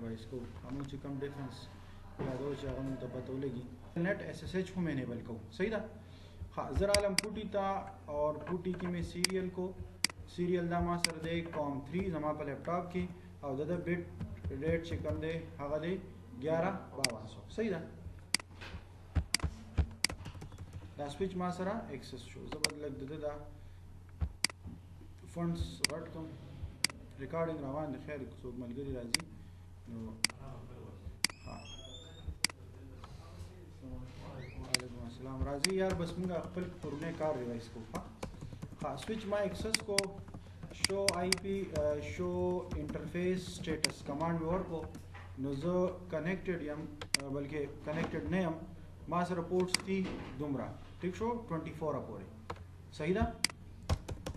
डिवाइस को हम چې کوم डिफरेंस یادو چې هغه مونږ ته پته ولګي net SSH هم انیبل کو صحیح ده हाँ ज़रा आलम पुटी था और पुटी की में सीरियल दा मा सर दे COM3 जमा पर लैपटॉप की और दादा बिट रेट चिकन दे हगा दे 11,5200 सही था दा स्विच मा सरा एक्सेस शो जबरदस्त लग दे दा फंड्स रट कम रिकॉर्डिंग रवान दे खैर सो मलगरी राजी नो हाँ अस्सलाम राजी यार बस मुंगा अपल पुरने कार डिवाइस को हाँ स्विच माई एक्सेस को show IP show interface status command और को नजो कनेक्टेड यम बल्कि कनेक्टेड ने हम मां सर पोर्ट्स थी दुमरा ठीक शो 24 अपोरे सही था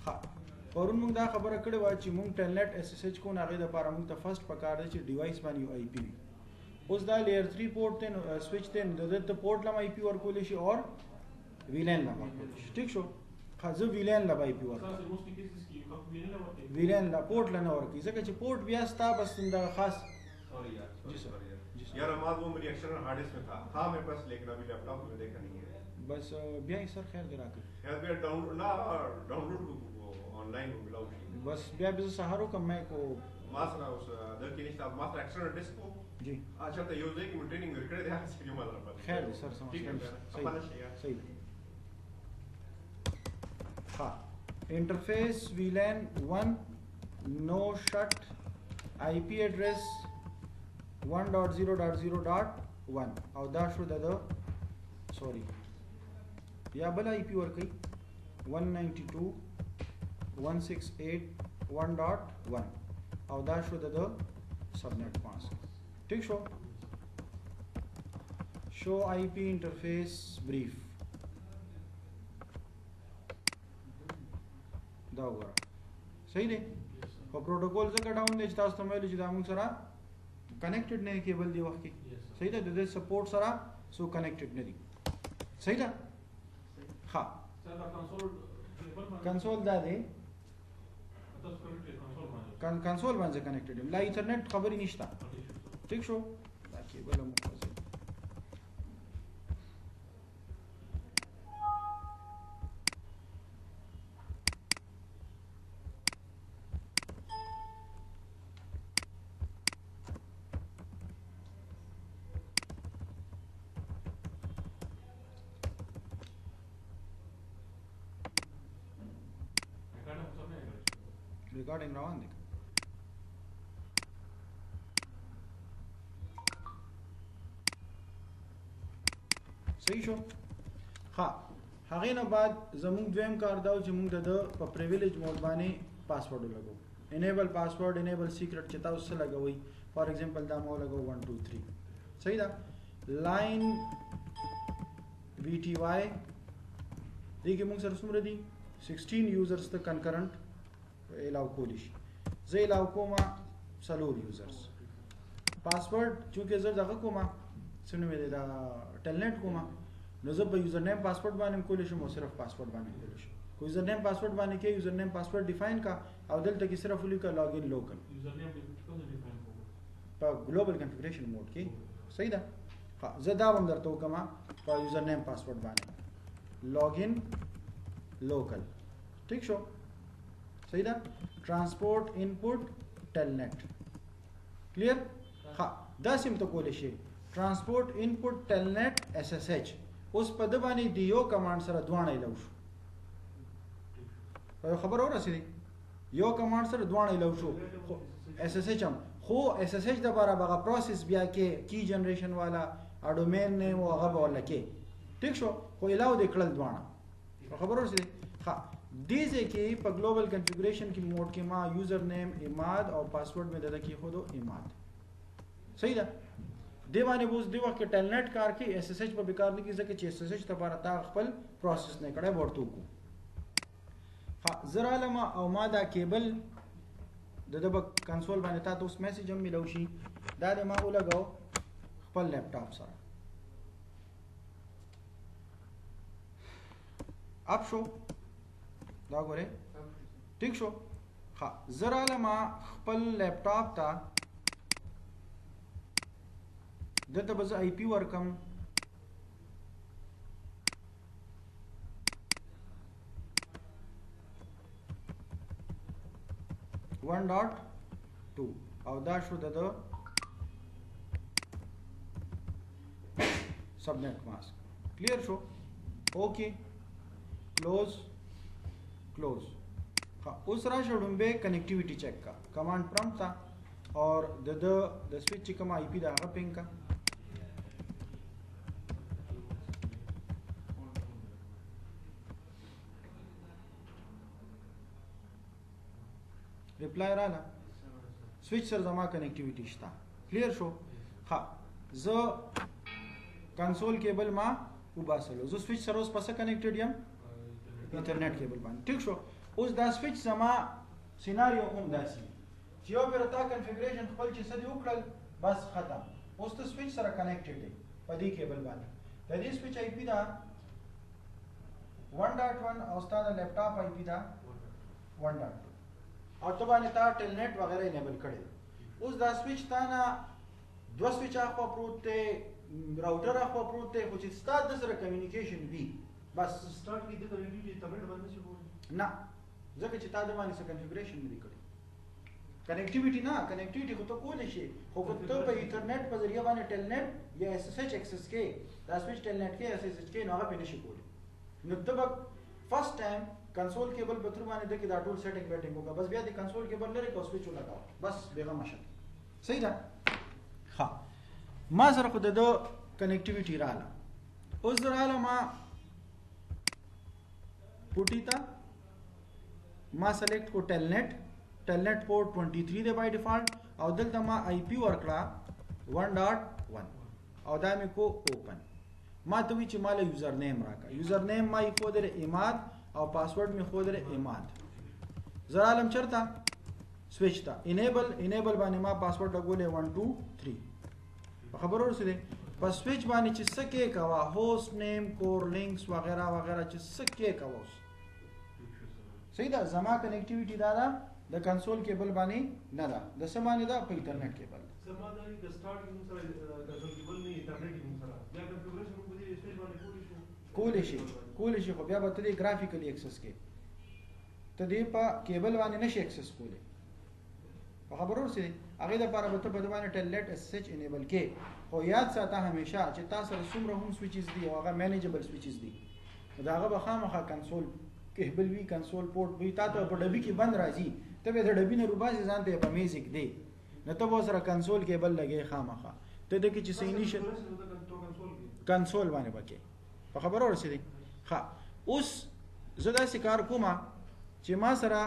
हाँ और मुंग दा खबर अकड़े वाची मुंग टेलनेट एसएसएच को नागे दा पारा मुंग ता फर्स्ट पकार दे डिवाइस बानी आईपी उस दा लेयर 3 पोर्ट तेन स्विच तेन द पोर्ट लम आईपी और कोलिश और वीलैन लम कोलिश ठीक शो खाजो वीलैन ला आईपी और वीलैन ला पोर्ट लना और की जगह पोर्ट व्यस्ता बस इंदा खास सॉरी यार जी सर यार हमारा वो मेरी एक्सटर्नल हार्ड डिस्क में था मेरे पास लेकिन अभी लैपटॉप में देखा नहीं है बस ब्याह सर खैर करा के यार मैं डाउनलोड ऑनलाइन मिला उसी बस ब्याह बिज सहारो का मैं को मास्टर उस दर की निश्चित मास्टर एक्सटर्नल डिस्क को जी अच्छा तो यूज है कि ट्रेनिंग रिकॉर्ड है से जो मालूम है खैर सर समझ ठीक है सही सही हाँ interface VLAN 1 no shut IP address 1.0.0.1 और दाशु ददो सॉरी या बला आईपी और कई 192.168.1.1 और दाशु ददो सबनेट पास ठीक शो आईपी इंटरफेस ब्रीफ दावरा सही दे और प्रोटोकॉल से का डाउन दे तास तो मैं लिखता हूं सरा कनेक्टेड नहीं केबल दी वक्त की सही था दे सपोर्ट सरा सो कनेक्टेड नहीं सही था हाँ कंसोल दा दे कंसोल बन से कनेक्टेड ला इंटरनेट खबर ही निश्ता ठीक शो केबल मुफाज रिकॉर्डिंग रवान देख सही शो हाँ हागे ना बाद जमुंग द्वेम कार दाव چې موږ د प्रिविलेज मोड باندې पासवर्ड लगो enable पासवर्ड enable सीक्रेट चता उससे लगाوي फॉर एग्जांपल دا मो लगो 1 2 3 सही दा लाइन VTY देखिए موږ سره څومره دي 16 यूजर्स ته कंकरेंट एलाउ कोलिश जे एलाउ कोमा सलोर यूजर्स पासवर्ड चूंकि जर जगह कोमा सुन में दा टेलनेट कोमा नजब यूजर नेम पासवर्ड बाने कोलिश मो सिर्फ पासवर्ड बाने कोलिश कोई यूजर नेम पासवर्ड बाने के यूजर नेम पासवर्ड डिफाइन का अवदल तक सिर्फ फुली का login local user name define को पर ग्लोबल कॉन्फ़िगरेशन मोड की सही दा हां जदा हम दर तो कमा पर यूजर नेम पासवर्ड बाने लॉगिन लोकल ठीक शो सही था ट्रांसपोर्ट इनपुट टेलनेट क्लियर हाँ 10 तो कोलिश ट्रांसपोर्ट इनपुट टेलनेट SSH उस पद बानी दियो कमांड सर द्वाणे लवशु खबर हो रसी यो कमांड सर द्वाणे लवशु SSH हम हो SSH दबारा बगा प्रोसेस बिया के की जनरेशन वाला डोमेन नेम वो गब वाला के ठीक शो को इलाव देखल द्वाणा खबर हो रसी हाँ दीजे के पर ग्लोबल कॉन्फ़िगरेशन की मोड के मां यूजर नेम इमाद और पासवर्ड में दादा की हो दो इमाद सही था देवाने बोस देवा के टेलनेट कार की SSH पर बेकार नहीं की सके SSH तबारा ता खपल प्रोसेस ने कड़े वर्तू को हां जरा लमा और मादा केबल ददब कंसोल बाने था तो उस मैसेज हम मिलौशी दादे मा लगाओ खपल लैपटॉप सारा अब शो दा गोरे ठीक शो हाँ जरा लमा खपल लैपटॉप था دته به زه آی پی ورکم 1.2 او دا شو د سبنیټ ماسک کلیر شو اوکے क्लोज اوس راشه ډومبه کنیکټیویټي چیک کا کمانډ پرمپټ تا اور د سویچ چې کوم آی پی دا هغه پینګ کا ریپلای رااله سویچ سره زما کنیکټیویټي شته کلیر شو ها زه کنسول کیبل ما وباسلو زه سویچ سره اوس پسه کنیکټډ یم انټرنیټ کیبل باندې ټیک شو اوس دا سویچ زما سیناریو هم داسي چې یو پیرتا کنفیګریشن خپل چې سدي وکړل بس ختم اوس ته سویچ سره کنیکټډ دی په دې کیبل باندې د دې سویچ آی پی دا 1.1 او ستاسو لیپټاپ آی پی دا 1.2 او ته باندې تا ټیلنیټ وغیرہ انیبل کړی اوس دا سویچ تا نه دو سویچ اخوا پروت دی راوټر اخوا پروت دی خو چې ستاسو د سره کمیونیکیشن وي بس स्टार्ट की तो कनेक्टिविटी तमिल बंद से बोल نه ځکه چې تا د باندې څه کنفیګریشن نه دی کړی کنیکټیویټي نه کنیکټیویټي خو ته کولای شي خو که ته په انټرنیټ په ذریعہ باندې ټیلنیټ یا اس اس ایچ ایکسس کې دا سویچ ټیلنیټ کې اس اس ایچ کې نه هغه پېنه شي کولی نو ته به فرست ټایم کنسول کیبل به تر باندې د کې دا ټول سیټینګ بیټینګ وکړه بس بیا د کنسول کیبل لري کو سویچ ولګاو بس بیغه مشه صحیح ده ها ما سره خو د کنیکټیویټي رااله اوس رااله ما پوټیتا ما سلیکټ کو ټیلنیټ پورټ 23 دی بای ډیفالت او دلته ما آی پی ورکړه 1.1 او دا مې کو اوپن ما ته وی چې مال یوزر نیم راکا یوزر نیم ما یې خو در ایماد او پاسورډ مې خو در ایماد زه عالم چرته سویچ تا انیبل باندې ما پاسورډ لګولې 1 2 3 خبر ورسېده په سویچ باندې چې سکه کوا هوست نیم کور لینکس وغیرہ وغیرہ چې سکه کوا صحیح ده زما کنیکټیویټي دا ده د کنسول کیبل باندې نه ده د سمانه ده په انټرنیټ کیبل زما د سٹارټ کې سره کنسول کیبل نه انټرنیټ کې سره بیا کنفیګریشن په دې سټیج باندې کولی شي خو بیا به ته ګرافیکلی ایکسس کې ته دې په کیبل باندې نشي ایکسس کولی خبر ورسې هغه د لپاره به ته په باندې ټیلنیټ اس ایچ انیبل کې خو یاد ساته همیشه چې تاسو سره څومره هم سویچز دي او هغه مینیجبل سویچز دي دا هغه به خامخا کنسول کیبل وی کنسول پورټ وی تاسو په ډبی کې بند راځي ته به د ډبی نه روباسي ځانته په میوزیک دی نه ته به سره کنسول کیبل لګي خامخا ته د کې چې سینی شه کنسول باندې وکي په خبر ورسې ها اوس زه دا کار کوم چې ما سره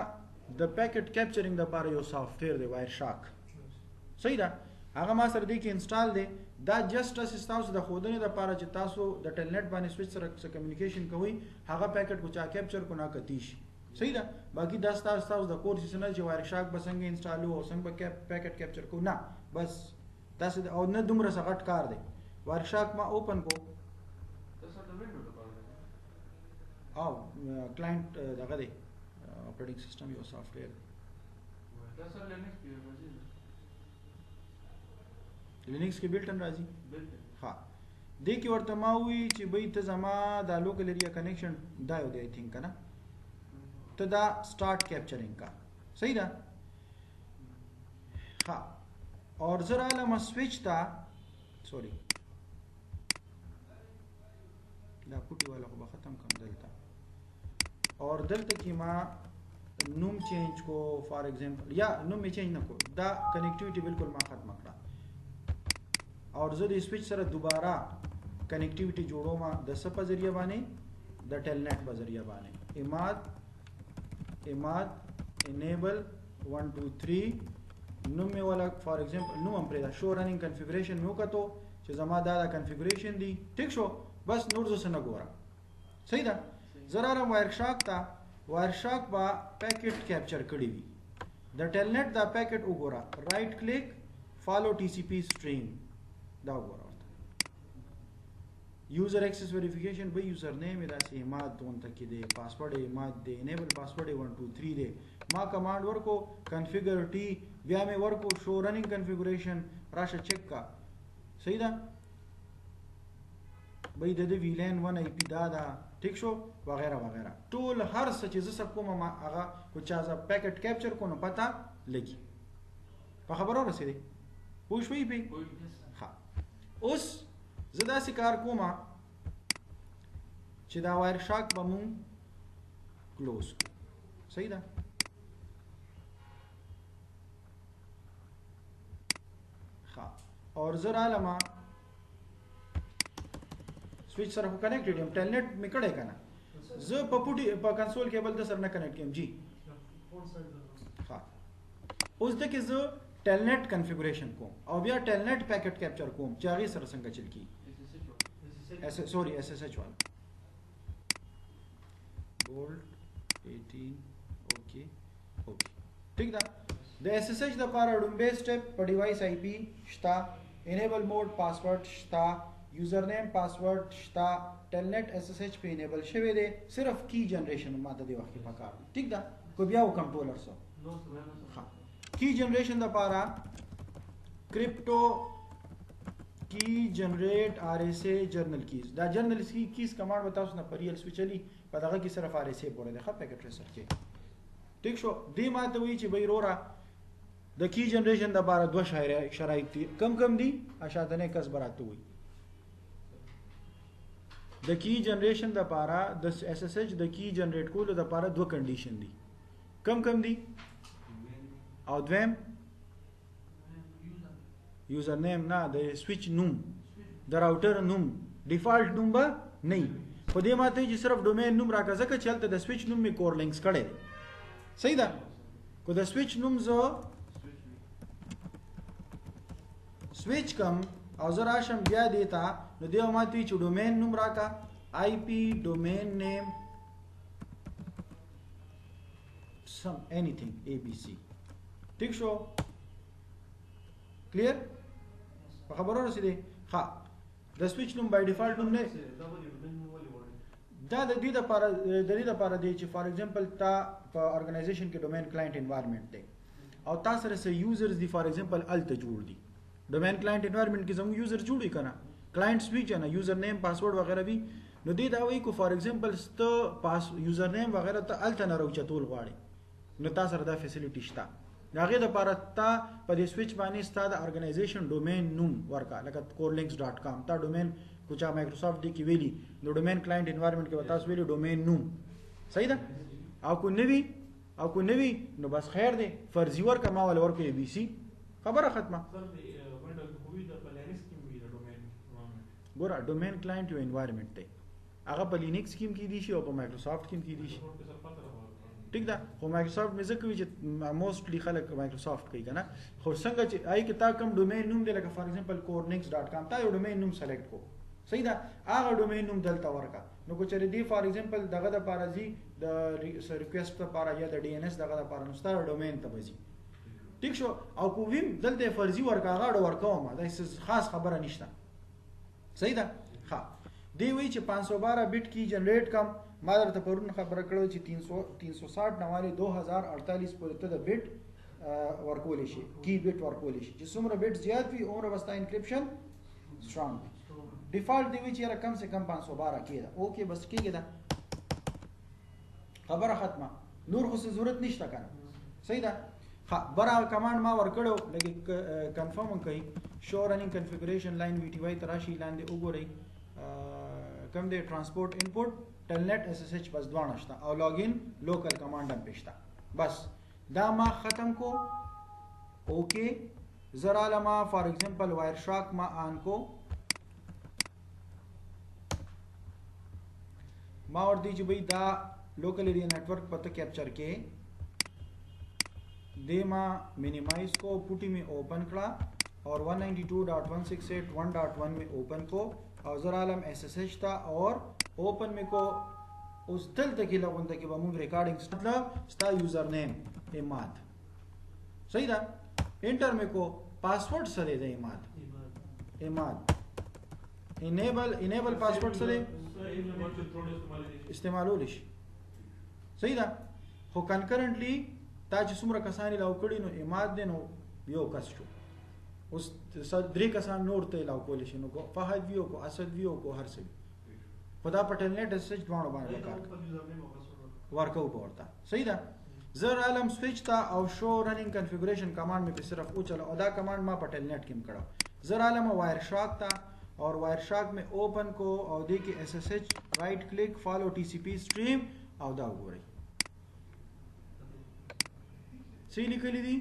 د پیکټ کیپچرینګ لپاره یو سافټویر دی وایر شاک صحیح ده هغه ما سره دی کې انسټال دی دا جست تاسو د خودنې لپاره چې تاسو د ټیلنیټ باندې سویچ سره کمیونیکیشن کوئ هغه پیکټ کو چا کیپچر کو نه کتیش صحیح ده باقی دا تاسو د کورس سره چې وایر شاک به څنګه انسټال او څنګه پیکټ کیپچر کو نه بس تاسو او نه دومره سغټ کار دی وایر شاک ما اوپن کو او کلاینټ دغه دی operating system your software that's all linux ki linux کې built in راځي ها دې کې ورته ما وی چې به ته زما د لوکل ایریا کنیکشن دا یو دی آی تھنک کنه ته دا سٹارټ کیپچرینګ کا صحیح ده ها اور زرا لما سویچ تا سوري دا پټي والا خو ختم کوم دلته اور دلته کې ما نوم چینج کو فار ایگزامپل یا نوم می چینج نه کو دا کنیکټیویټي بالکل ما ختم کړه اور زه د سویچ سره دوباره کنیکټیویټي جوړوم د سپ ذریعہ باندې د ټیلنیټ په ذریعہ باندې ایماد انیبل 1 2 3 نوم می ولا فار ایگزامپل نوم هم پرې دا شو رننګ کنفیګریشن مې وکړو چې زما دا کنفیګریشن دی ټیک شو بس نور څه نه ګورم صحیح ده زرارم وایر شاک تا وایر شاک با پیکټ کیپچر کړی وي د ټیلنیټ دا پیکټ وګوره رائټ کلیک فالو ټي سی پی سټریم دا وګوره یوزر ایکسس ویریفیکیشن به یوزر نیم دا سي ماد دون تک دی پاسورډ ماد دی انیبل پاسورډ 1 2 3 دی ما کمانډ ورکو کنفیګر ټي بیا مې ورکو شو رننګ کنفیګریشن راشه چیک کا صحیح ده بای د ویلین 1 آی پی دا دا ٹھیک شو وغیرہ وغیرہ ټول هر څه چې زه سب کوم ما هغه کو چا ز پیکټ کیپچر کو نو پتا لګي په خبرو رسیدي پوه شوي په ها اوس زه دا کار کوم چې دا وایر شاک به مون کلوز صحیح ده ها اور زه رالم سویچ سره خو کنیکټډ یم ټیلنټ مې کړی کنه زه په پټي په کنسول کیبل د سره نه کنیکټ کیم جی ها اوس دغه زه ټیلنټ کنفیګوریشن کوم او بیا ټیلنټ پیکټ کیپچر کوم چې هغه سره څنګه چل کی اس اس ایچ والا بولټ 18 اوکے ٹھیک ده د اس اس ایچ د لپاره ډومبه سټپ په ډیوایس آی پی شتا انیبل موډ پاسورډ شتا یوزر نیم پاسورډ شتا ټیلنټ اس اس ایچ په انیبل شوی دی صرف کی جنریشن ماته دی وخت په کار ٹھیک ده کو بیا کنټرولر سو ها کی جنریشن د لپاره کرپټو کی جنریټ ار اس ای جرنل کیز دا جرنل کیز کمانډ وتاوس نه پریل سویچلی په دغه کې صرف ار اس ای پورې د خپ پیکټ ریسر کې ٹھیک شو دی ماته وی چې بیرورا د کی جنریشن د لپاره دوه شرایط دي کم دي اشادنه کس براته وي د کی جنریشن د لپاره د اس اس ایچ د کی جنریټ کولو د لپاره دوه کنډیشن دي کم دي او دویم یوزر نیم نه د سویچ نوم د راوټر نوم ډیفالت نوم به نه په دې ماته چې صرف ډومین نوم راکړه ځکه چې هلته د سویچ نوم می کور لینکس کړي صحیح ده کو د سویچ نوم زه سویچ کم او زه راشم بیا دیتا نو دیو ماته چې ډومین نوم راکا آی پی ډومین نیم سم انیثینګ ای بی سی ٹھیک شو کلیر په خبرو رسیدي ها د سویچ نوم بای ډیفالت نوم نه دا د دې لپاره دی چې فار ایگزامپل تا په ارګنایزیشن کې ډومین کلاینټ انوایرنمنت دی او تاسو سره سه یوزرز دی فار ایگزامپل الته جوړ دي ډومین کلاینټ انوایرنمنت کې زموږ یوزر جوړی کنه کلاینټ سویچ نه یوزر نیم پاسورډ وغیرہ وی نو دې دا وایي کو فار ایگزامپل ست پاس یوزر نیم وغیرہ ته الته نه راوچتول غواړي نو تاسو سره دا فیسیلیټی شته هغه د لپاره تا په دې سویچ باندې ستاسو د ارګنایزیشن ډومین نوم ورکا لکه corelinks.com تا ډومین کوچا مایکروسافټ دی کې ویلي نو ډومین کلاینټ انوایرنمنت کې تاسو ویلي ډومین نوم صحیح ده او کو نوی نو بس خیر دی فرضي ورکا ما ول ورکو ای بی سی خبره ختمه ګوره ډومین کلاینټ یو انوایرنمنت دی هغه په لینکس کې کې دي شي او په مایکروسافټ کې دي شي ٹھیک ده خو مایکروسافټ مې ځکه وی چې موستلی خلک مایکروسافټ کوي کنه خو څنګه چې آی کې تا کوم ډومین نوم دی لکه فار ایگزامپل corelinks.com تا یو ډومین نوم سلیکټ کو صحیح ده هغه ډومین نوم دلته ورکا نو کو چېرې دی فار ایگزامپل دغه د لپاره زی د ریکوست لپاره یا د ډي ان اس دغه لپاره نو ستاره ډومین ته وځي ٹھیک شو او کو ویم دلته فرضي ورکا غاړه ورکوم دا خاص خبره نشته صحیح ده ها دی وی چې 512 بیٹ کی جنریټ کم ما درته پرون خبره کړو چې 360 نواله 2048 پورې ته د بیٹ ورکول شي کی بیٹ ورکول شي چې څومره بیٹ زیات وي عمر وستا انکریپشن سترونګ ډیفالت دی وی چې را کم سے کم 512 کېده اوکے بس کېږي دا خبره ختمه نور خو ضرورت نشته کنه صحیح ده ها برا کمانډ ما ورکړو لکه کنفرم کوي شو رننګ کنفیګریشن لاین وی ټی وای تراشي لاندې وګورئ کم دی ترانسپورت انپوټ ټیلنټ اس اس ایچ بس دوه نشته او لاګین لوکل کمانډ هم پېښته بس دا ما ختم کو اوکے زرا لما فار ایگزامپل وایر شاک ما آن کو ما ور دی چې بھئی دا لوکل ایریا نیٹورک پته کیپچر کې دے ما مینیمائز کو پوٹی میں اوپن کړه اور 192.168.1.1 میں اوپن کو اور زر عالم ایس ایس ایچ تا اور اوپن میں کو اس دلته کې لغونده کې به موږ ریکارډینګ مطلب ستا یوزر نیم اماد صحیح ده انټر میں کو پاسورډ سره ده اماد انیبل پاسورډ سره استعمالول شي صحیح ده خو کنکرنټلی تا چې څومره کسانی لاو کړي نو اماد دی نو یو کس شو اوس درې کسان نور ته لاو کول شي نو کو فهد ویو کو اسد ویو کو هر څه خدا په ټیلنټ اس ایس ایچ دوانو باندې کار ورکو ورته صحیح ده زر علم سویچ تا او شو رننگ کنفیگریشن کمانډ می په صرف او چلو او دا کمانډ ما په ټیلنټ کې کړو زر علم وایر شاک تا और वायर शार्क में ओपन को और देखिए SSH right click follow TCP stream और दा वګورئ सही لیکلې دي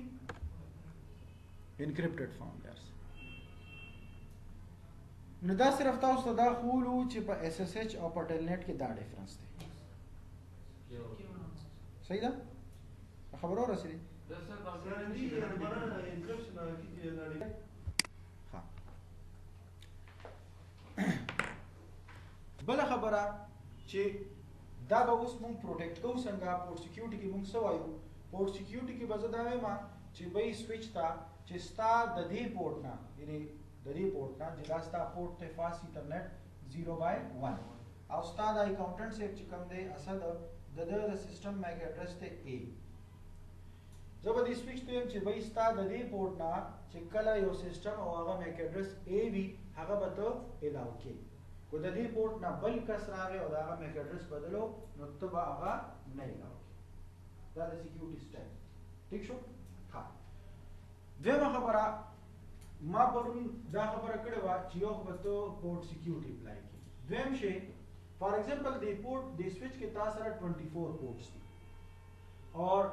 انکریپټډ فاوندرز نو دا صرف تاسو ته دا خولو چې په SSH او په ټیلنټ کې دا ډیفرنس دی صحیح ده خبرو رسېږي دا سر بل خبره چې دا به اوس مونږ پروټیکټ کوو څنګه پورټ سکیورټي کې مونږ سوایو پورټ سکیورټي کې به زه دا وایم چې به سویچ تا چې ستا د دې پورټ نه یعنی د دې پورټ نه چې دا ستا پورټ ته فاست ایترنت 0/1 او ستا د اکاونټنټ سیف چې کوم دی اصل د سیستم میک ایډرس ته A زه به دې سویچ ته چې به ستا د دې پورټ نه چې کله یو سیستم او هغه میک ایډرس A وي هغه به ته الاو کې کو د دې پورټ نه بل کس راغی او دا هغه میک ایډرس بدلو نو ته به هغه نه الاو دا د سکیورټي سټیپ ٹھیک شو ها دغه خبره ما پرون دا خبره کړې و چې یو به ته پورټ سکیورټي اپلای کی دویم شی فار ایگزامپل د پورټ د سویچ کې تاسو سره 24 پورټس دي اور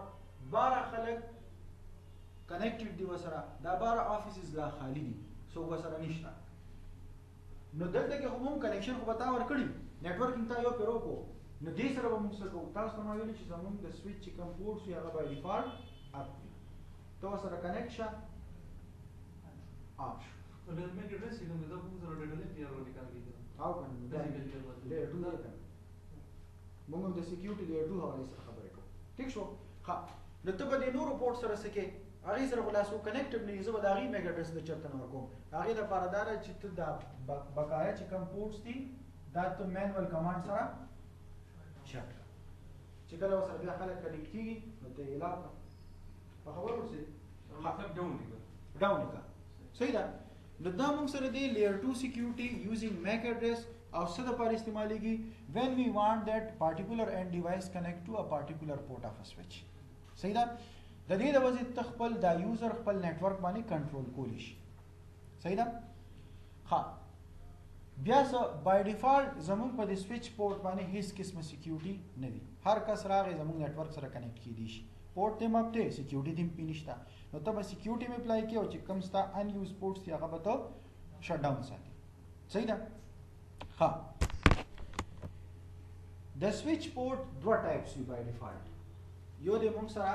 12 خلک کنیکټډ دي وسره دا 12 افیسز لا خالی دي سو وسره نشته نو دلته کې هم کنیکشن خو بتا ور کړی نتورکینګ ته یو پیرو کو نو دې سره به موږ څه کوو تاسو ته ویل چې زموږ د سویچ چې کوم پورټس یې هغه بای ډیفالت اپ دي تاسو سره کنیکشن اپ तो डेल में एड्रेस ही हम जब पूरा डेटा ले क्लियर निकाल के او کنه لیयर 2 دا کنه موږ د سکیورټي لییر 2 حواله سره خبرې کوو ٹھیک شو ها نو ته به د نورو پورټ سره سکه هغه سره خلاصو کنیکټډ نه زه به د هغه میګ ایډرس د چرته نور کوم هغه د پاردار چې ته د بقایا چې کوم پورټس دي دا ته مینوال کمانډ سره چک چې کله وسره بیا خلک کنیکټ کیږي نو ته اعلان په خبر ورسې مطلب ډاون کا صحیح ده نو دا موږ سره دی لیئر 2 سکیورټي یوزینګ میک ایډرس او څه د پر استعمالېږي when we want that particular end device connect to a particular port of a switch صحیح ده د دې د وجې تخپل دا یوزر خپل نتورک باندې کنټرول کولی شي صحیح ده ها بیا بای ډیفالت زموږ په د سویچ پورټ باندې هیڅ قسمه سکیورټي نه وي هر کس راغی زموږ نتورک سره کنیکټ کیدی شي پورټ ته مپته سکیورټي تیم پینشتا نو ته به سکیورټي می اپلای کیو چې کوم ستا ان یوز پورټس هغه به ته شټ ډاون ساتي صحیح ده ها د سویچ پورټ دوه ټایپس وي بای ډیفالت یو د موږ سره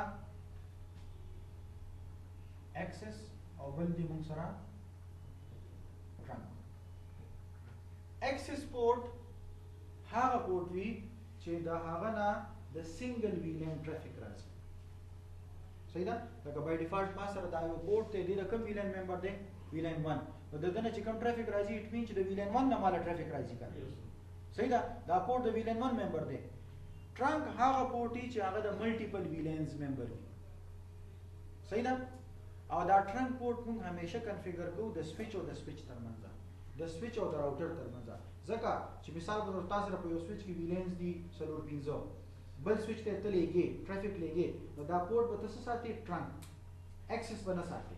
access او بل دی موږ سره trunk access port هغه پورټ وی چې دا هغه نه د سنگل ویلن ټرافیک راځي صحیح ده لکه بای ډیفالت ما سره دا یو پورټ ته دی د کوم ویلن ممبر دی ویلن 1 نو دغه چې کوم ټرافیک راځي اټ مین چې د ویلن 1 نه مال ټرافیک راځي کنه صحیح ده دا پورټ د ویلن 1 ممبر دی trunk هغه پورټ چې هغه د ملټیپل ویلنز ممبر وي صحیح ده او دا ټرنک پورټ موږ همیشه کنفیګر کوو د سویچ او د سویچ ترمنځ د سویچ او د راوټر ترمنځ ځکه چې مثال په تور تاسو په یو سویچ کې ویلنز دي سلور پینځو بل سویچ ته تلېږي ټرافیک لګي نو دا پورټ به تاسو ساتي ټرنک اکسس به نه ساتي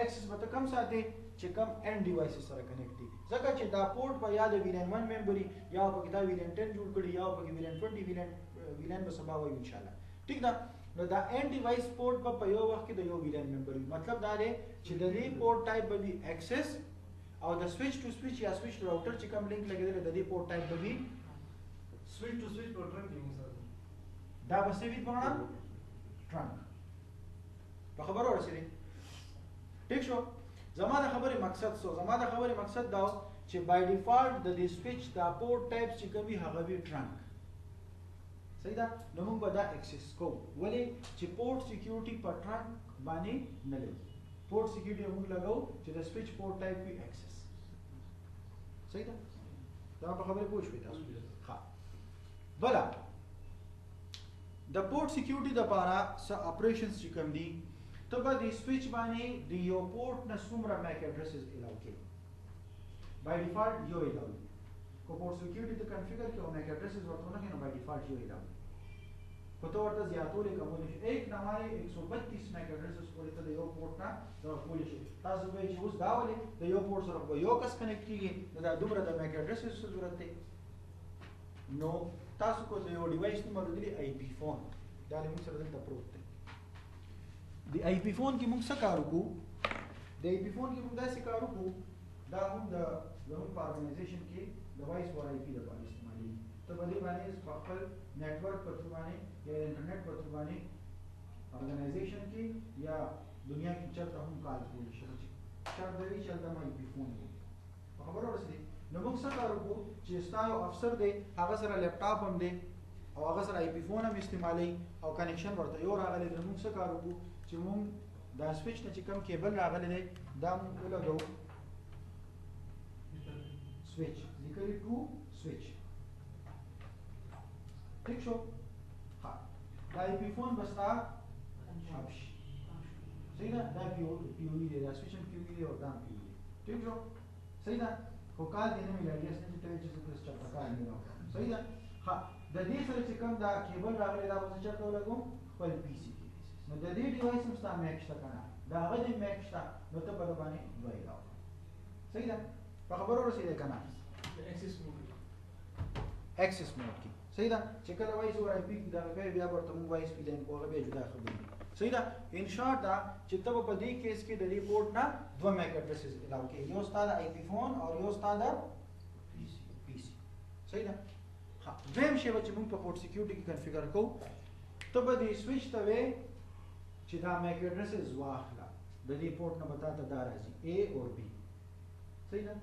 اکسس به کم ساتي چې کم اینډ ډیوایس سره کنیکټ دي ځکه چې دا پورټ په یاد ویلن 1 ممبري یا په دا ویلن 10 جوړ کړي یا په ویلن 20 ویلن به سبا وایو ان شاء الله ٹھیک ده نو دا اینډ ډیوایس پورټ په یو وخت کې د یو ویلن ممبر وي مطلب دا دی چې د دې پورټ ټایپ به وي اکسس او د سویچ ټو سویچ یا سویچ ټو راوټر چې کوم لینک لګیدل د دې پورټ ټایپ به وي स्विच टू स्विच पर trunk use sir دا به څه وي په ټرنک په خبرو ورسېږي ٹھیک شو زما د خبرې مقصد دا چې بای ډیفالت د دې سویچ دا پورټ ټایپ چې کوم وي هغه وي ټرنک صحیح ده نو موږ به دا اکسس کوو ولې چې پورټ سکیورټي په ټرنک باندې نه لګي پورټ سکیورټي موږ لګاو چې د سویچ پورټ ټایپ وي اکسس صحیح ده دا په خبرې پوه شوي تاسو ها بلا د پورټ سکیورټي لپاره څه اپریشنز چې کوم دي ته به د سویچ باندې د یو پورټ نه څومره میک ایډرسز الاو کوي بای ډیفالت یو الاو کو پورټ سکیورټي ته کنفیګر کې او میک ایڈریسز ورته نه کینو بای ډیفالت یو اله کو ته ورته زیاتولې کومول شي ایک نه ماري 132 میک ایڈریسز پورې ته د یو پورټ نه د کول شي تاسو به چې اوس دا ولې د یو پورټ سره یو کس کنیکټ کیږي دا دومره د میک ایڈریسز ضرورت دی نو تاسو کو د یو ډیوایس نمبر دی آی پی فون دا له موږ سره دلته پروت دی د آی پی فون کې موږ څه کار وکړو د آی پی فون کې موږ داسې کار وکړو دا هم د زموږ په ارګنایزیشن کې د وایس اور آی پی لپاره استعمالي ته په دې باندې خپل نیټورک په تر باندې یا انټرنیټ په تر باندې ارګنایزیشن کې یا دنیا کې چرته هم کار کولی شي شرط دی چې دا آی پی فون وي خبره ورسېږي نو موږ څه کار وکړو چې ستاسو افسر دی هغه سره لیپټاپ هم دی او هغه سره آی پی فون هم استعمالي او کنیکشن ورته یو راغلی دی موږ څه کار وکړو چې موږ دا سویچ نه چې کوم کیبل راغلی دی دا موږ ولګو سویچ لیکلی ټو سویچ ٹھیک شو ها دا آی پی فون بستا شابش صحیح ده دا پیو دی دا سویچ هم پیو دی او دا هم پیو دی ٹھیک شو صحیح ده خو کال دې نه ملایي اسنه چې ته چې څه چا کار نه راو صحیح ده ها د دې سره چې کوم دا کیبل راغلی دا وځي چې ته لګو خپل پی سي کې نو د دې ډیوایس هم ستا میک شته کنه دا هغه دې میک شته نو ته په باندې وای راو صحیح ده په خبرو رسیدې کنه access mode کې صحیح ده چې کله وایس اور آی پی دا کوي بیا ورته موږ وایس پی لین کوله به جدا خبرې صحیح ده ان شارټ دا چې ته په دې کیس کې د ریپورت نه دوه میک ایڈریسز الاو کې یو ستاسو آی پی فون او یو ستاسو پی سي صحیح ده ها دویم شی چې موږ په پورټ سکیورټي کې کنفیګر کوو ته به دې سویچ ته وې چې دا میک ایڈریسز واخلا د دې پورټ نه بتا ته دا راځي A او B صحیح ده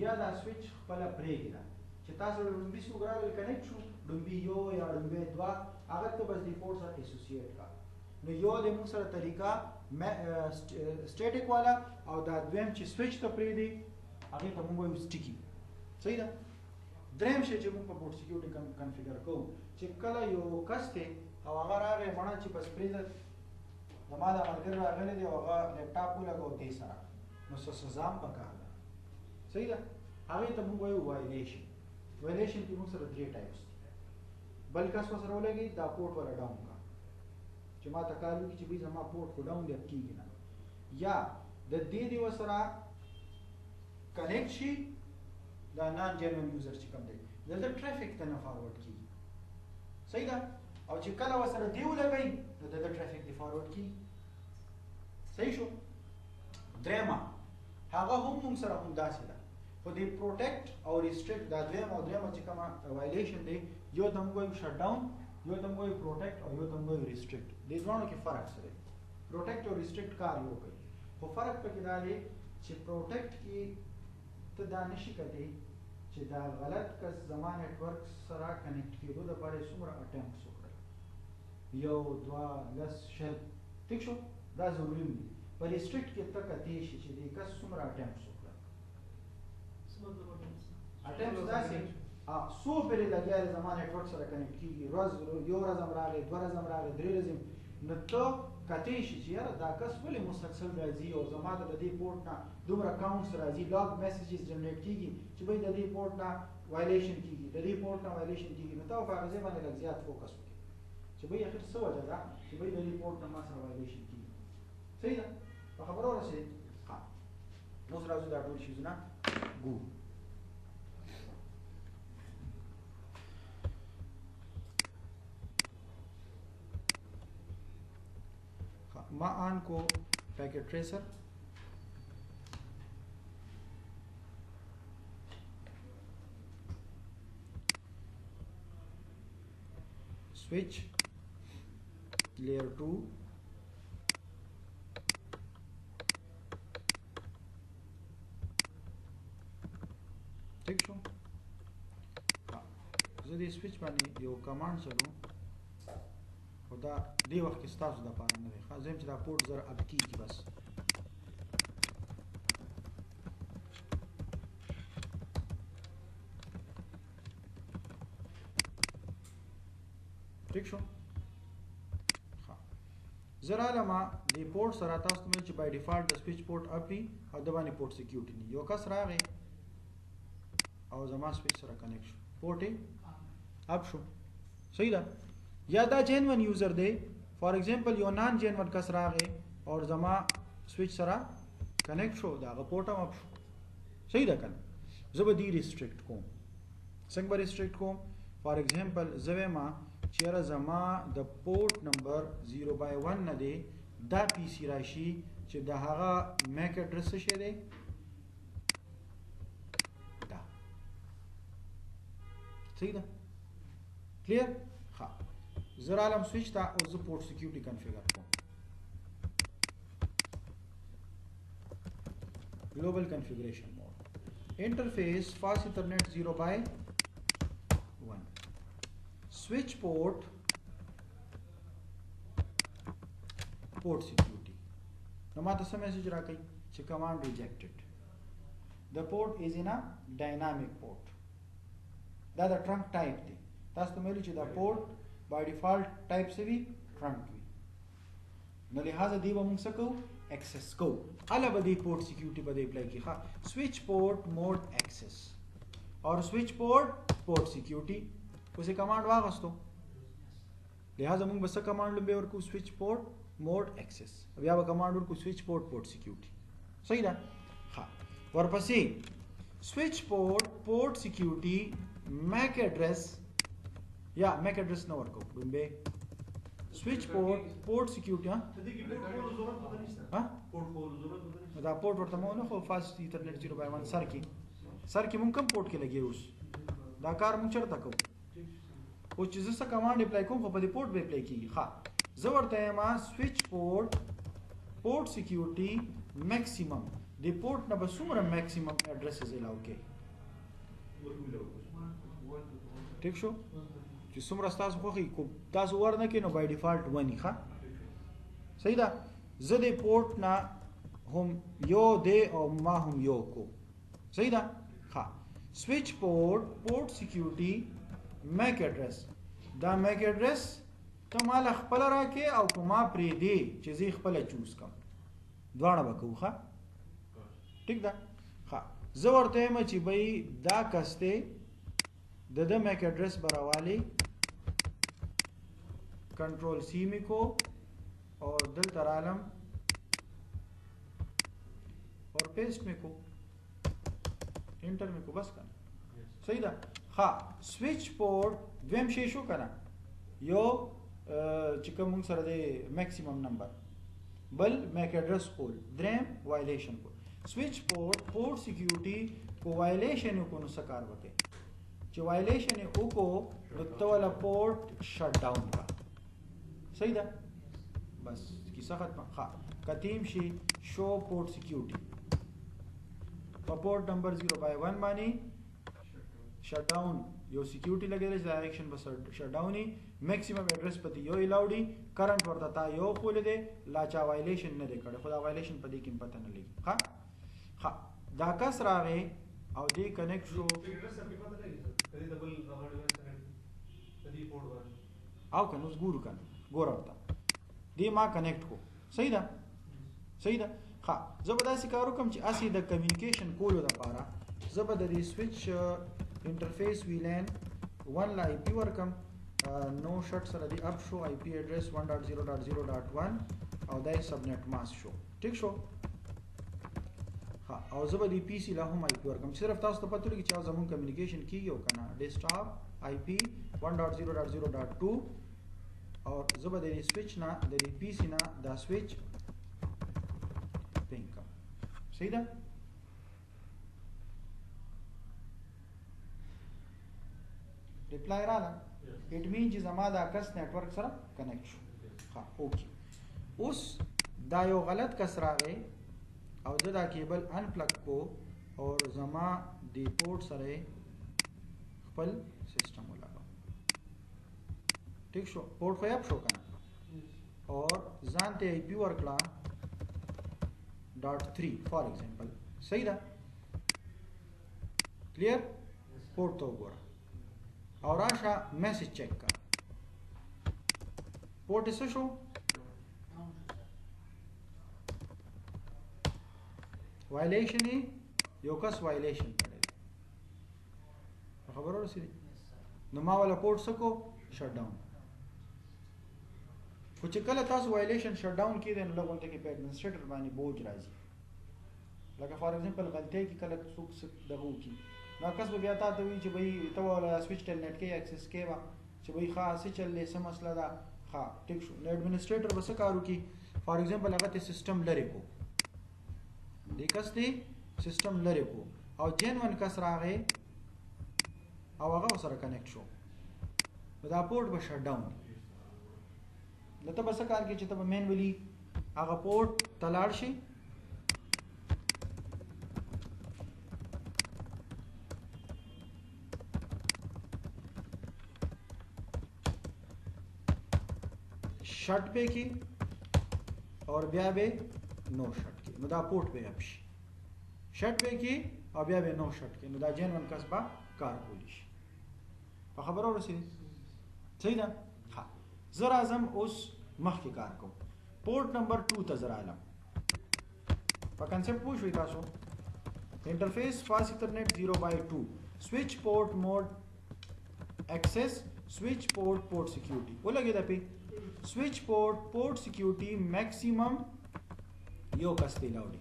یا دا سویچ خپل پرېږي دا چې تاسو لومبي سوګرال کنیکټ شو لومبي یو یا لومبي دوا هغه ته بس دی پورټ سره اسوسییټ کا نو یو د موږ سره طریقہ سټیټیک والا او دا دویم چې سویچ ته پرېږدي هغه ته موږ وایو سټیکی صحیح ده دریم شی چې موږ په پورټ سکیورټي کنفیګر کوو چې کله یو کس ته او هغه راغی مړه چې بس پرېږده زما د ملګری راغلی دی او هغه لیپټاپ ولګو دې سره نو څه سزا هم پکار ده صحیح ده هغه ته موږ وایو وایلیشن کې موږ سره 3 ټایپس دي بل کس سره ولګي دا پورټ ولا ډاون کا چې ما ته کار وکړي چې به زما پورټ کو ډاون دی کیږي نه یا د دې دی وسره کنیکټ شي دا نان جنرال یوزر چې کوم دی دلته ټرافیک ته نه فارورډ کیږي صحیح ده او چې کله وسره دی ولګي نو د ټرافیک دی فارورډ کیږي صحیح شو درېما هغه هم موږ سره هم داسې ده خو دی پروټیکټ او ریسټریکټ دا دویم او درېما چې کومه وایلیشن دی یو د موږ وایو شټ ډاون یو د موږ وایو پروټیکټ او یو د موږ وایو ریسټریکټ دې دوه کې فرق سره پروټیکټ او ریسټریکټ کار یو کوي خو فرق پکې دا دی چې پروټیکټ کې ته دا نشي کېدی چې دا غلط کس زما نیټورک سره کنیکټ کېدو لپاره څومره اټمپټس وکړي یو دوه لس شل ٹھیک شو دا ضروري دی په ریسټریکټ کې ته کته شي چې دې کس څومره اټمپټس وکړي اټمپټس داسې سو پرې لګیا زما نیټورک سره کنیکټ کیږي روز یو ورځ هم راغی دوه ورځې هم راغی درې ورځې نو ته کته شي چې یاره دا کس ولې مسلسل راځي او زما د دې پورټ نه دومره اکاونټس راځي لاګ میسیجز جنریټ کیږي چې به د دې پورټ نه وایلیشن کیږي د دې پورټ نه وایلیشن کیږي نو ته په هغه ځای باندې لږ زیات فوکس وکړي چې به اخر څه وجه ده چې به د دې پورټ نه ما سره وایلیشن کیږي صحیح ده په خبرو رسې ها نو راځو دا ټول شي نه ګو ما آن کو पैकेट ट्रेसर स्विच लेयर 2 ठीक छो زه دې سویچ باندې یو کمانډ چلو دا دی وخت کې ستاسو د پاره نه دی خاصم چې دا پورټ زر اپ کیږي بس ٹھیک شو ها زرا لما دی پورټ سره تاسو ته چې بای ډیفالت د سویچ پورټ اپ وي او د باندې پورټ سکیورټي نه یو کس راغی او زما سویچ سره کنیکټ شو پورټ اپ شو صحیح ده یا دا جنون یوزر دی فار ایگزامپل یو نان جنون کس راغی او زما سویچ سره کنیکټ شو دا غ پورټ اپ شو صحیح ده کنه زه به دی ریستریکټ کوم څنګه به ریستریکټ کوم فار ایگزامپل زه ما چیرې زما د پورټ نمبر 0/1 نه دی دا پی سی راشي چې د هغه میک اډرس شه دی دا صحیح ده کلیر ها زه رالم سویچ ته او زه پورټ سکیورټي کنفیګر کوم global configuration mode interface fast ethernet 0/1 switch port security now mata some message rakai che command rejected the port is in a dynamic port that the trunk type thi tas to melu che the port by default type se vi trunk vi no lihaza di ba mung sakau access ko ala badi port security bade apply ki ha switch port mode access or switch port security उसे कमांड वागस्तो लिहाजा मूंग बस कमांड लंबे और को switch port mode access अब या कमांड और को स्विच पोर्ट सिक्योरिटी सही ना हाँ वर्पसी switch port security MAC address या मैक एड्रेस ना वर्को लंबे स्विच पोर्ट सिक्योरिटी हाँ हाँ पोर्ट वर्ता मो ना खो फास्ट इथरनेट 0/1 सर की मूंग कम पोर्ट के लगे उस दाकार मूंग चढ़ता को او چې زه کمانډ اپلای کوم خو په دې پورټ به اپلای کیږي ها زه ورته ما سویچ پورټ سکیورټي میکسیمم د پورټ نه به څومره میکسیمم اډرسز الاو کې ٹھیک شو چې څومره تاسو خوخي کو تاسو ورنه کې نو بای ډیفالت ونی ښه صحیح ده زه د پورټ نه هم یو دی او ما هم یو کو صحیح ده ها سویچ پورټ سکیورټي Mac address دا Mac address ته مال خپل راکې او کومه پرې دی چې زی خپل چوز کم دواړه وکړو ښه ٹھیک ده ها زه ورته م چې بای دا کسته د Mac address براوالي کنټرول سی می کو اور دل ترالم اور پیسٹ می کو انټر می کو بس کړه صحیح ده ها سویچ پورټ دویم شی شو کنه یو چې کوم سره د میکسیمم نمبر بل میک اډرس کول دریم وایلیشن کول سویچ پورټ سکیورټي کو وایلیشن کو نو سکار وکي چې وایلیشن کو د توله پورټ شټ ډاون کا صحیح ده بس کی سخت ها کتیم شي شو پورټ سکیورټي په پورټ نمبر 0/1 باندې شٹ ڈاؤن یو سکیورٹی لگے دے ڈائریکشن بس شٹ ڈاؤن ہی میکسیمم ایڈریس پتی یو الاؤڈی کرنٹ ورتا تا یو کول دے لاچا وائلیشن نہ دے کڑے خدا وائلیشن پتی کیم پتہ نہ لگی ہاں ہاں دا کس راوے او دی کنیکٹ شو ایڈریس اپ پتہ نہیں کدی ڈبل راوڈ کدی پورٹ ور او کنه اس ګورو کنه ګور ورتا دی ما کنیکټ کو صحیح ده ها زبدا سکارو کم چې اسی د کمیونیکیشن کولو د پاره زبدا دی سویچ انټرفیس ویلان 1 لا IP ورکم نو شټ سره دی اپ شو IP ایڈریس 1.0.0.1 او دای سبنیټ ماسک شو ٹھیک شو ها او زبر دی پی سی لا هم IP ورکم صرف تاسو ته پته لګی چې زمون کمیونیکیشن کیږي او کنه ډیسکټاپ IP 1.0.0.2 او زبر دی سویچ نه د پی سی نه دا سویچ پینکم صحیح ده ریپلای رااله اټ مین چې زما دا کس نیټورک سره کنیکټ شو ها اوکے اوس دا یو غلط کس راغی او دا کیبل ان پلگ کو اور زما دی پورٹ سره خپل سیستم ولګاو ٹھیک شو پورٹ خو اپ شو کنه اور ځان ته IP ورکړه .3 فار ایگزامپل صحیح ده کلیر پورٹ تو وګوره اور آشا میسج چیک کر پورٹ اسے شو وائلیشن ہی یو کس وائلیشن پڑے خبر ورسېدې نو ما ولا پورټ سکو شټ ډاون خو چې کله تاسو وایلیشن شټ ډاون کړئ نو لږ کې په ایڈمنسټریټر باندې بوج راځي لکه فار ایگزامپل غلطی کې کله څوک دغه وکړي نو کس به بیا تاسو وی چې بھئی ته ولا سویچ ټیلنټ کې اکسس کې وا چې بھئی خاصه چلې سم مسله ده ها ټیک شو نو ایڈمنسټریټر بس کارو کی فار ایگزامپل هغه ته سیستم لري کو د کس دی سیستم لري کو او جن ون کس راغې او هغه سره کنیکټ شو دا پورټ به شټ ډاون نو ته بس کار کې چې ته مینولی هغه پورټ تلاړ شي शट पे की और ब्या बे नो शट की नुदा पोर्ट पे अपशी शट पे की और ब्या बे नो शट की नुदा जैन वन कसबा कार पोलिश खबर और सही ना हाँ जरा आजम उस मख की कार को पोर्ट नंबर 2 त जरा आलम पर कंसेप्ट पूछ हुई तासो interface fast Ethernet 0/2 switch port mode access switch port security वो लगे दा पे switch port security maximum yo kaste laudi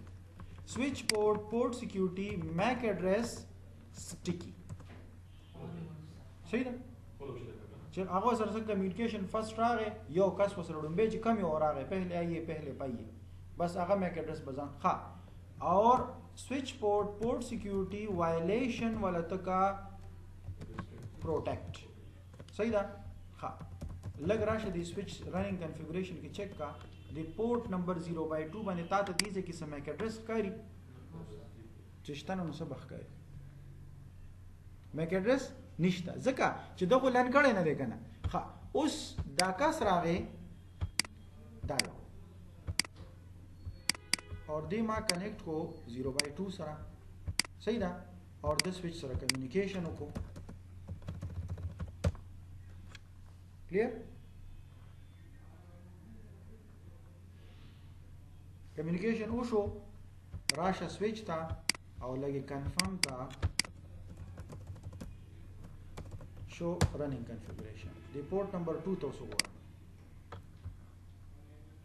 switch port security MAC address sticky सही ना जब आगे सर से कम्युनिकेशन फर्स्ट आ गए यो कस वसर डुम्बे जी कम और आ गए पहले आइए पहले पाइए बस आगे MAC एड्रेस बजान हाँ और स्विच पोर्ट सिक्योरिटी वायलेशन वाला तक प्रोटेक्ट सही ना हाँ लग राशि दी स्विच रनिंग कॉन्फ़िगरेशन की चेक का दी पोर्ट नंबर 0/2 बाने ता दीजे की समय के एड्रेस करी चिश्तन मुसबख करे मैक एड्रेस निश्ता जका چې دغه لن کړي نه دی کنه ها اوس دا کس راغی دا یو اور دی ما کنیکټ کو 0/2 سره صحیح ده اور د سویچ سره کمیونیکیشن وکړو क्लियर कम्युनिकेशन वशो राशा स्विच था और लगे कंफर्म था show running configuration the port number 2 तो सो हुआ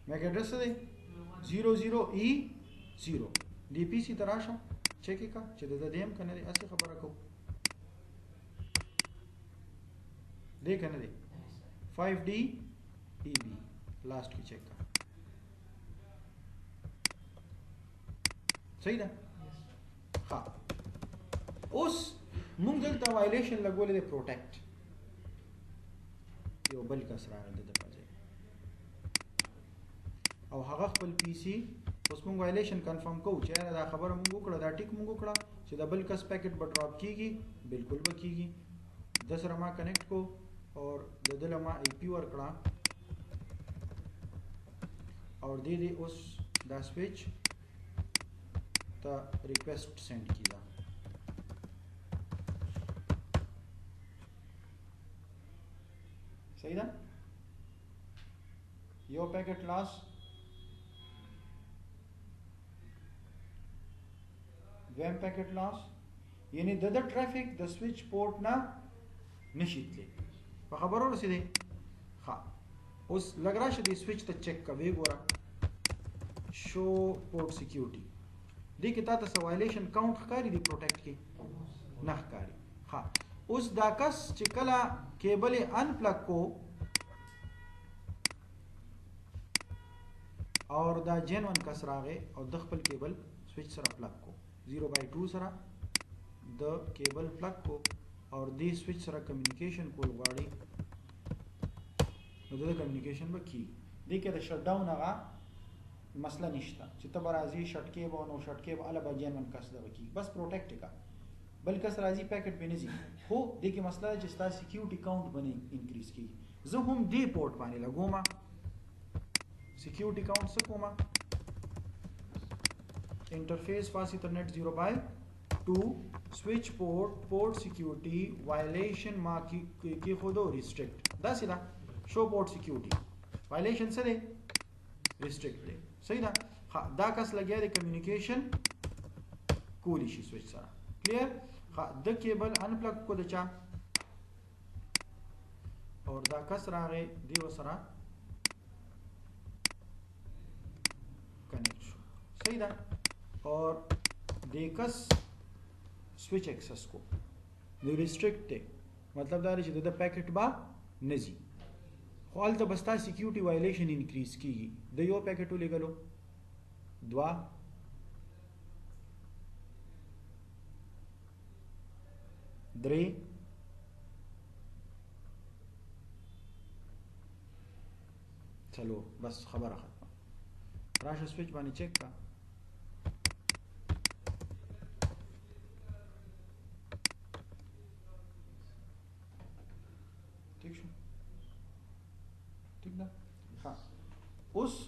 मैक एड्रेस दे 00E0 डीपीसी तराशा चेक का चेक दे देम कने दे ऐसे खबर रखो दे कने दे 5D EB लास्ट की चेक का सही ना हाँ उस मुंगल ता वायलेशन लगोले दे प्रोटेक्ट यो बल का सरा दे दे पाजे او هغه خپل پی سي اوس موږ وایلیشن کنفرم کوو چې دا خبره موږ وکړه دا ټیک موږ وکړه چې دا بل کس پیکټ به ډراپ کیږي بالکل به کیږي د سره ما کنیکټ کو और د دل ما ای پی ورکړه और دې اوس دا سویچ ته ریکویسټ سند کیدا صحیح ده یو پیکټ لاس ویم پیکټ لاس یعنی د ټرافیک د سویچ پورټ نه نشیتلی په خبرو رسیدي ها اوس لګ راشه د سویچ ته چیک کوي ګوره شو پورټ سکیورټي دې کې تاسو وایلیشن کاونټ ښکاری دی پروټیکټ کې نه ښکاری ها اوس دا کس چې کله کیبل ان پلگ کو और دا جن ون کس راغې او د خپل کیبل سویچ سره پلگ کو 0/2 سره د کیبل پلگ کو और دې سویچ سره کمیونیکیشن کول غواړي نو د کمیونیکیشن به کی دې کې د شټ ډاون هغه مسله نشته چې ته برازي شټ کې و نو شټ کې اله به جن ون کس دا کی بس پروټیکټ کا بل کس راځي پیکټ بنځي هو دې کې مسله چې ستا سکیورټي کاونټ باندې انکریز کی زه هم دې پورټ باندې لګوم security count سکوما interface fast ethernet 0/2 switch port security violation ما کی خودو restrict دا سیدا show port security violation څه دی restrict دی صحیح ده دا کس لګیا دی communication کولی شي switch سره clear د کیبل انپلګ کو د چا اور دا کس راغی دی وسره کنیکټ شو صحیح ده اور د کس سوئچ ایکسس کو نو ریسټریکټ دی مطلب دا چې د پیکټ با نزي خو هلته بستا سیکیورټي وایلیشن انکریز کیږي د یو پیکټ ولېږلو دوا درې چلو بس خبره ختمه راشه سوئچ باندې چیک کا